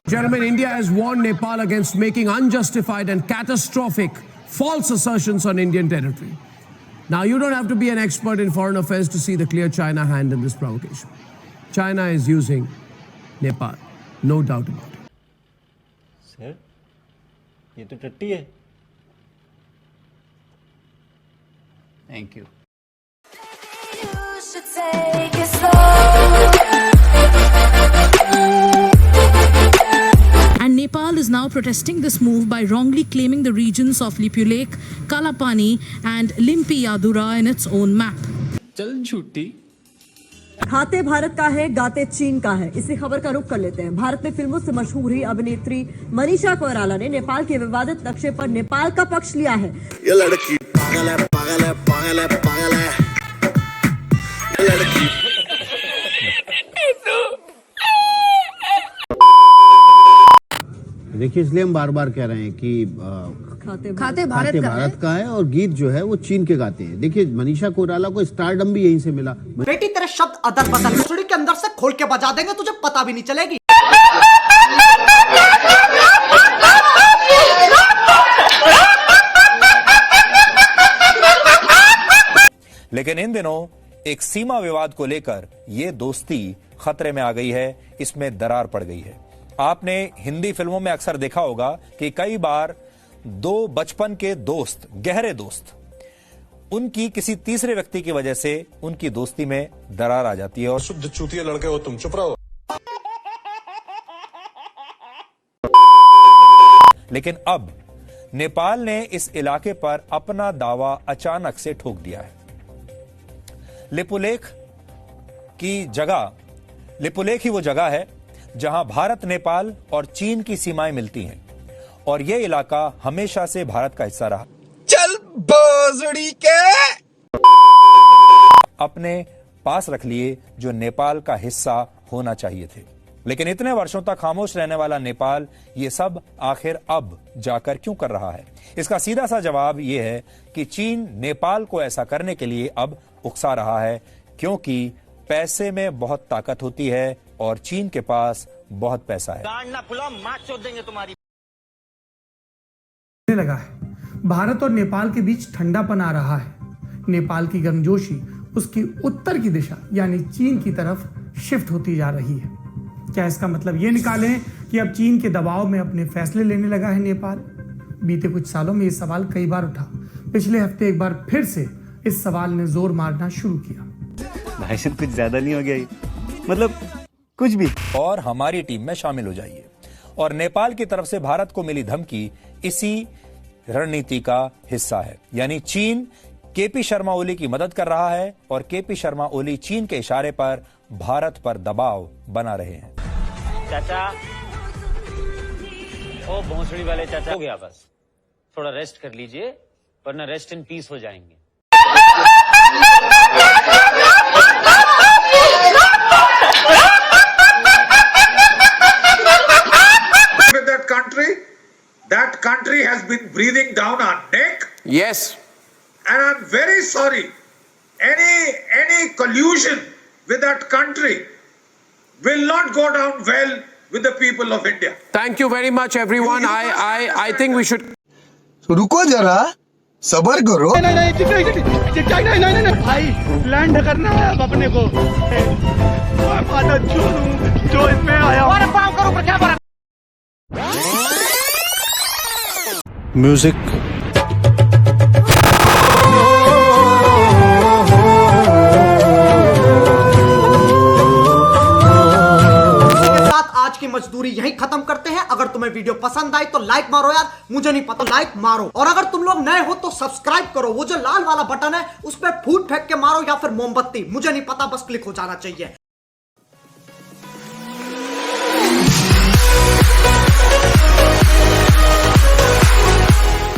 Gentlemen, India has warned Nepal against making unjustified and catastrophic false assertions on Indian territory. Now, you don't have to be an expert in foreign affairs to see the clear China hand in this provocation. China is using Nepal, no doubt about it. Sir, ये तो टट्टी है. Thank you. And Nepal is now protesting this move by wrongly claiming the regions of Lipulekh, Kalapani and Limpi-Yadura in its own map. चल झूठी. खाते भारत का है, गाते चीन का है। इसी खबर का रुख कर लेते हैं। भारत में फिल्मों से मशहूर हुई अभिनेत्री मनीषा कोइराला ने नेपाल के विवादित नक्शे पर नेपाल का पक्ष लिया है। ये लड़की पागल है, पागल है, पागल है, पागल है। ये लड़की देखिए, इसलिए हम बार बार कह रहे हैं कि खाते भारत का है और गीत जो है वो चीन के गाते हैं। देखिए, मनीषा कोइराला को स्टारडम भी यहीं से मिला। बेटी तेरे शब्द अदर बदल सुड़ी के अंदर से खोल के बजा देंगे, तुझे पता भी नहीं चलेगी। लेकिन इन दिनों एक सीमा विवाद को लेकर यह दोस्ती खतरे में आ गई है, इसमें दरार पड़ गई है। आपने हिंदी फिल्मों में अक्सर देखा होगा कि कई बार दो बचपन के दोस्त, गहरे दोस्त, उनकी किसी तीसरे व्यक्ति की वजह से उनकी दोस्ती में दरार आ जाती है। और शुद्ध चूतिया लड़के हो तुम, चुप रहो। लेकिन अब नेपाल ने इस इलाके पर अपना दावा अचानक से ठोक दिया है। लिपुलेख ही वो जगह है जहां भारत, नेपाल और चीन की सीमाएं मिलती हैं और यह इलाका हमेशा से भारत का हिस्सा रहा। चल बोजड़ी के अपने पास रख लिए जो नेपाल का हिस्सा होना चाहिए थे। लेकिन इतने वर्षों तक खामोश रहने वाला नेपाल ये सब आखिर अब जाकर क्यों कर रहा है? इसका सीधा सा जवाब यह है कि चीन नेपाल को ऐसा करने के लिए अब उकसा रहा है, क्योंकि पैसे में बहुत ताकत होती है और चीन के पास बहुत पैसा है। लगा है भारत और नेपाल के बीच ठंडापन आ रहा है। नेपाल की गर्मजोशी उसकी उत्तर की दिशा यानी चीन की तरफ शिफ्ट होती जा रही है। क्या इसका मतलब ये निकालें कि अब चीन के दबाव में अपने फैसले लेने लगा है नेपाल? बीते कुछ सालों में ये सवाल कई बार उठा। पिछले हफ्ते एक बार फिर से इस सवाल ने जोर मारना शुरू किया। भाईजान कुछ ज्यादा नहीं हो गया? मतलब कुछ भी। और हमारी टीम में शामिल हो जाइए। और नेपाल की तरफ से भारत को मिली धमकी इसी रणनीति का हिस्सा है। यानी चीन केपी शर्मा ओली की मदद कर रहा है और केपी शर्मा ओली चीन के इशारे पर भारत पर दबाव बना रहे हैं। चाचा, ओ भोंसड़ी वाले चाचा, हो गया बस, थोड़ा रेस्ट कर लीजिए वरना रेस्ट इन पीस हो जाएंगे। That country has been breathing down our neck. Yes. And I'm very sorry. Any collusion with that country will not go down well with the people of India. Thank you very much, everyone. I think we should. रुको जरा, सबर करो। नहीं भाई, land करना है अब अपने को। जो इसमें आया करो पर क्या म्यूजिक आज की मजदूरी यहीं खत्म करते हैं। अगर तुम्हें वीडियो पसंद आई तो लाइक मारो यार, मुझे नहीं पता, लाइक मारो। और अगर तुम लोग नए हो तो सब्सक्राइब करो। वो जो लाल वाला बटन है उस पर फूट फेंक के मारो या फिर मोमबत्ती, मुझे नहीं पता, बस क्लिक हो जाना चाहिए।